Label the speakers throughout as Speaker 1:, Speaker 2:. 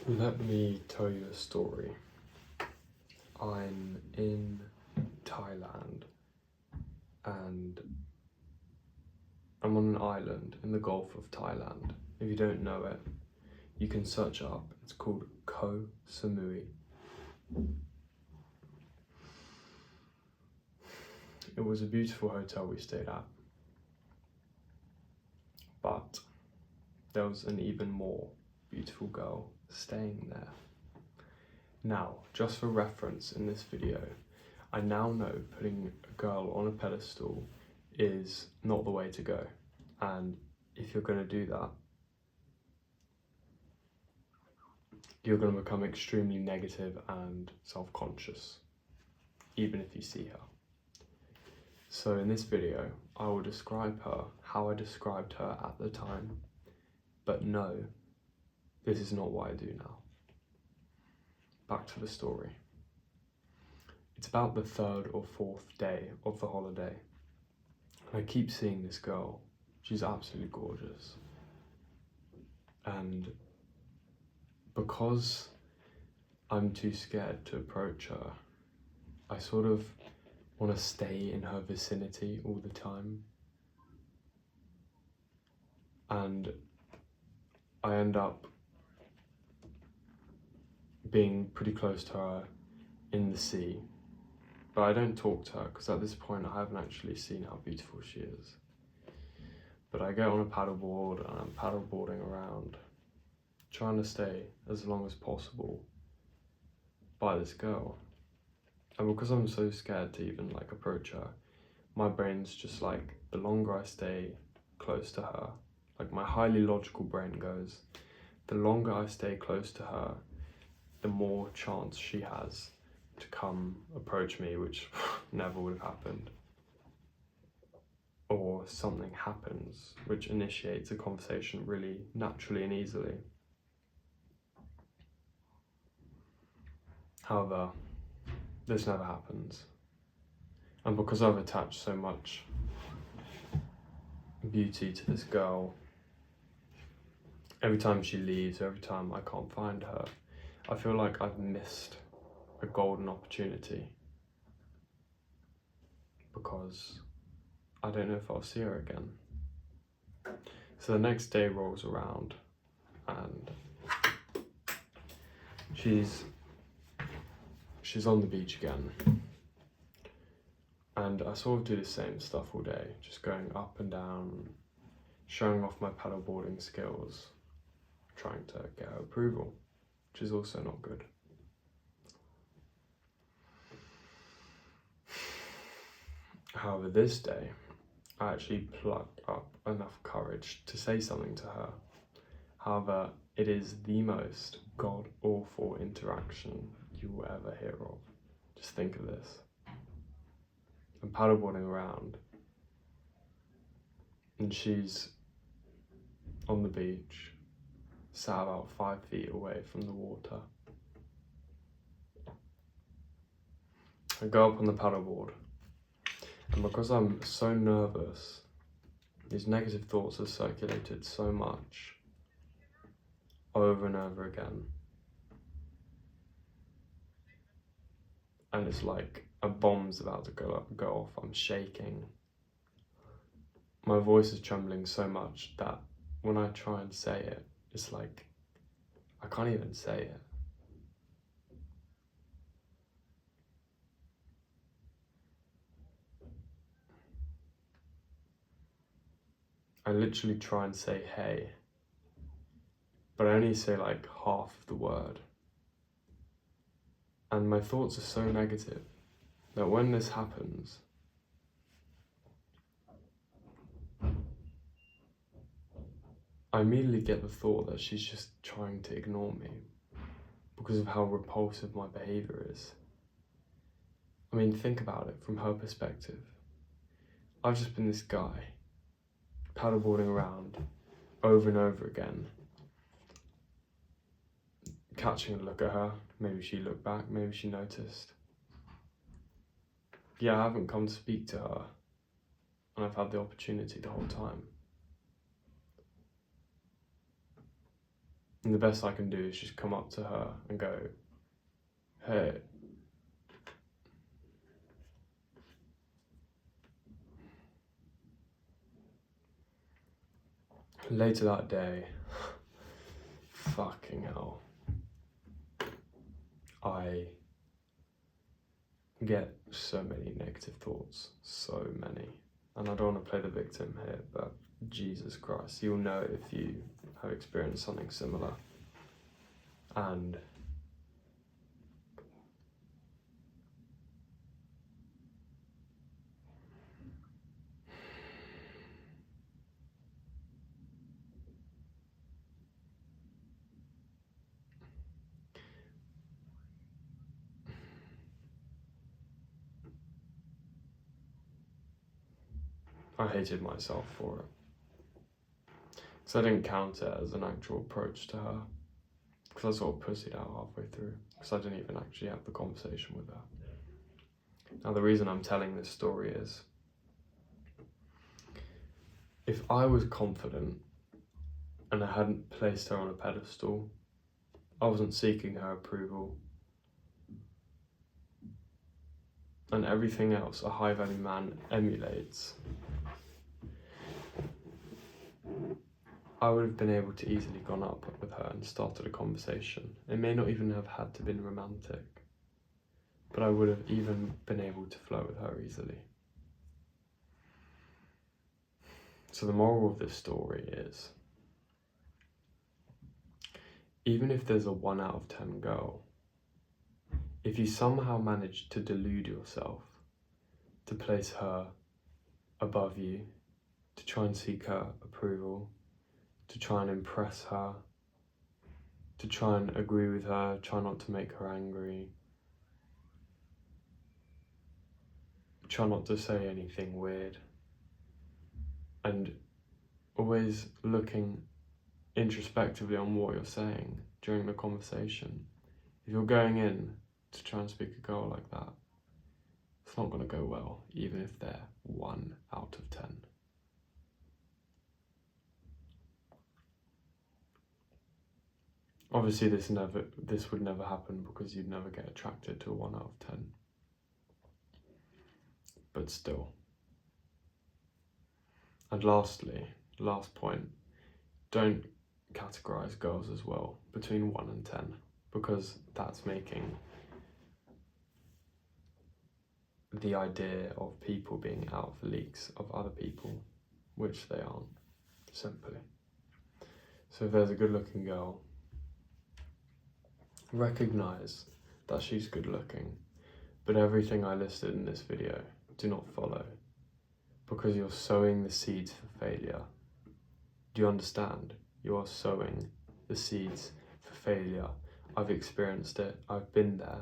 Speaker 1: Let me tell you a story. I'm in Thailand and I'm on an island in the Gulf of Thailand. If you don't know it, you can search it up. It's called Koh Samui. It was a beautiful hotel we stayed at, but there was an even more beautiful girl staying there. Now, just for reference in this video, I now know putting a girl on a pedestal is not the way to go. And if you're going to do that, you're going to become extremely negative and self-conscious, even if you see her. So in this video, I will describe her how I described her at the time, but no, this is not what I do now. Back to the story. It's about the third or fourth day of the holiday. And I keep seeing this girl. She's absolutely gorgeous. And because I'm too scared to approach her, I sort of want to stay in her vicinity all the time. And I end up being pretty close to her in the sea. But I don't talk to her because at this point I haven't actually seen how beautiful she is. But I get on a paddleboard and I'm paddleboarding around, trying to stay as long as possible by this girl. And because I'm so scared to even approach her, my brain's just like, the longer I stay close to her, like my highly logical brain goes, the longer I stay close to her, the more chance she has to come approach me, which never would have happened. Or something happens which initiates a conversation really naturally and easily. However, this never happens. And because I've attached so much beauty to this girl, every time she leaves, every time I can't find her, I feel like I've missed a golden opportunity because I don't know if I'll see her again. So the next day rolls around and she's on the beach again. And I sort of do the same stuff all day, just going up and down, showing off my paddleboarding skills, trying to get her approval, which is also not good. However, this day, I actually plucked up enough courage to say something to her. However, it is the most god-awful interaction you will ever hear of. Just think of this. I'm paddleboarding around, and she's on the beach, sat about 5 feet away from the water. I go up on the paddleboard, and because I'm so nervous, these negative thoughts have circulated so much over and over again. And it's like a bomb's about to go off. I'm shaking. My voice is trembling so much that when I try and say it, it's like I can't even say it. I literally try and say hey, but I only say like half of the word. And my thoughts are so negative that when this happens, I immediately get the thought that she's just trying to ignore me because of how repulsive my behaviour is. I mean, think about it from her perspective. I've just been this guy paddleboarding around over and over again, catching a look at her. Maybe she looked back, maybe she noticed. Yeah, I haven't come to speak to her, and I've had the opportunity the whole time. And the best I can do is just come up to her and go, hey. Later that day, fucking hell, I get so many negative thoughts, so many. And I don't want to play the victim here, but Jesus Christ, you'll know if you have experienced something similar. And I hated myself for it. Because I didn't count it as an actual approach to her. Because I sort of pussied out halfway through. Because I didn't even actually have the conversation with her. Now the reason I'm telling this story is, if I was confident and I hadn't placed her on a pedestal, I wasn't seeking her approval, and everything else a high value man emulates, I would have been able to easily gone up with her and started a conversation. It may not even have had to been romantic, but I would have even been able to flow with her easily. So the moral of this story is, even if there's a 1 out of 10 girl, if you somehow manage to delude yourself, to place her above you, to try and seek her approval, to try and impress her, to try and agree with her, try not to make her angry, try not to say anything weird, and always looking introspectively on what you're saying during the conversation. If you're going in to try and speak a girl like that, it's not going to go well, even if they're 1 out of 10. Obviously this would never happen, because you'd never get attracted to a 1 out of 10. But still. And lastly, last point, don't categorize girls as well between 1 and 10, because that's making the idea of people being out for leaks of other people, which they aren't, simply. So if there's a good looking girl, recognize that she's good looking, but everything I listed in this video, do not follow, because you're sowing the seeds for failure. Do you understand? You are sowing the seeds for failure. I've experienced it, I've been there.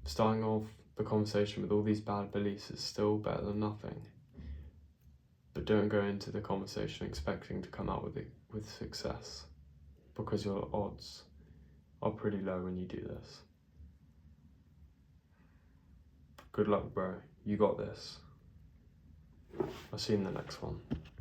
Speaker 1: Starting off the conversation with all these bad beliefs is still better than nothing. But don't go into the conversation expecting to come out with success, because your odds are pretty low when you do this. Good luck, bro. You got this. I'll see you in the next one.